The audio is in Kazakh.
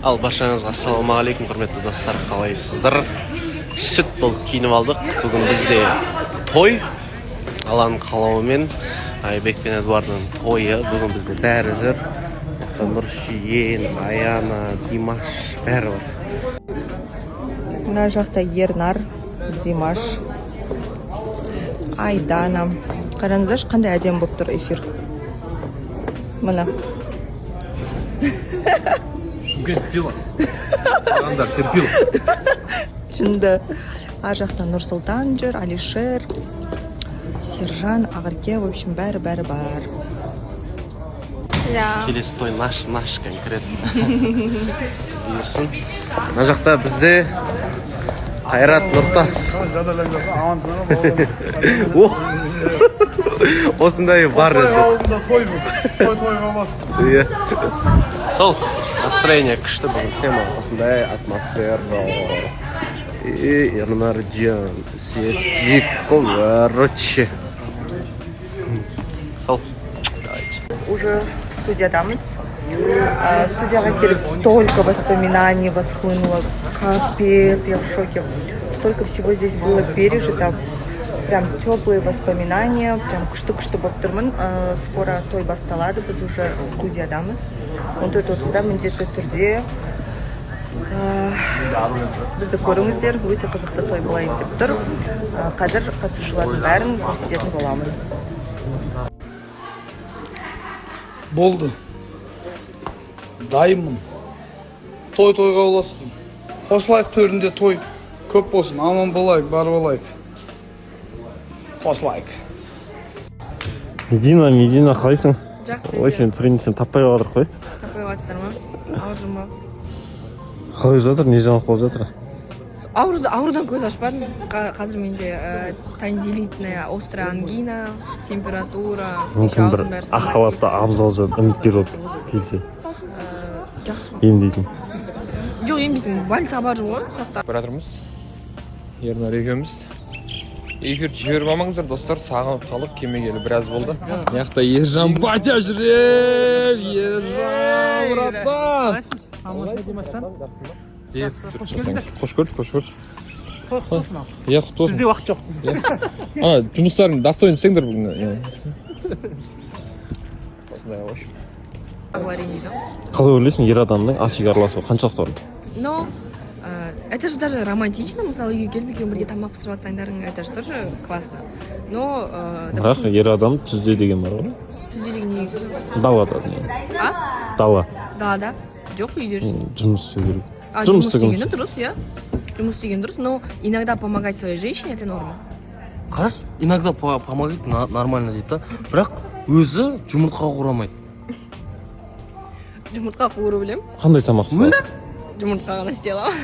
Ал баршаңызға ассалаумағалейкум құрметті достар, қалайсыздар? Сүт болып киініп алдық. Бүгін бізде той. Алланың қалауымен Айбек пен Эдуардың тойы. Бүгін бізде бәрі жүр. Нұршиен, Аяна, Димаш бәрі бар. Мына жақта Ернар, Димаш, Айдана. Қараңыздаршы, қандай әдемі болып тұр эфир. Мына. Шымкент сила. Ағандар терпил. Шынды. Ар жақта Нұрсұлтан жүр, Алишер, Сержан, Ағырке, в общем, бәрі бар. Келесі той наш конкретно. Бұйырсын. Мына жақта бізде Қайрат Нұртас. Осындай бар еді. Той қаласың. Сол, настроение күшті бүгін тема. Осындай атмосфера. Ернарджан, Сержик, короче. Сол. Уже студиядамыз. Студияға келіп столько воспоминаний восхлынуло. Капец, я в шоке. Столько всего здесь было пережито. Прям теплые воспоминания. Прям күшті болып тұрмын. Скоро той басталады. Біз уже студиядамыз. Он той тотында міндетті түрде бізді көріңіздер. Өте қызықты той болайын деп тұр. Қазір қатысушылардың бәрін көрсететін боламын. Болды. Дайынмын. Той-тойға оласын. Қосылайық төрінде той көп болсын. Аман болайық, бар болайық. Қосылайық. Медина қалайсың? Жақсы. Ой, сен тренинсен таппай қалдық қой. Таппай жатсыздар ма? Ауырдым ба? Қалай жатыр, не жаңалық болып жатыр? Аурудан көз ашпадым. Қазір менде танзилитная острая ангина, температура. Мүмкін бір ақ халатты абзал жат үміткер болып келсе. Жақсы. Емдейтін. Жоқ, емдейтін. Больницаға бар ғой, соқта. Баратырмыз. Ернар екеуміз. Эфир жіберіп алмаңыздар достар, сағынып қалып кемегелі біраз болды. Яқта Ержан батя жүрер. Ержан, братан. Қош көрді. Иә, құтты болсын. Бізде уақыт жоқ. Жұмыстарын достойын істеңдер бүгін. Осындай қош. Қалай ойлайсың, ер адамның асыға араласуы қаншалықты орынды? Но это же даже романтично, мысалы үйге келіп екеуің бірге тамақ пісіріп жатсаңдарың, это же тоже классно. Но Бірақ ер адам түзде деген бар ғой. түзде деген не сөз? Далада. Дала. Далада? Жоқ, үйде жүрсің. Жұмыс істеу керек. Жұмыс істегені дұрыс, иә. Жұмыс істегені дұрыс, но иногда помогать своей женщине это норма. Қараш, иногда помогать нормально дейді да, бірақ өзі жұмыртқа қурамайды. Жұмыртқа қуыру білем. Қандай тамақ істеу? Жұмыртқа ғана істей аламын.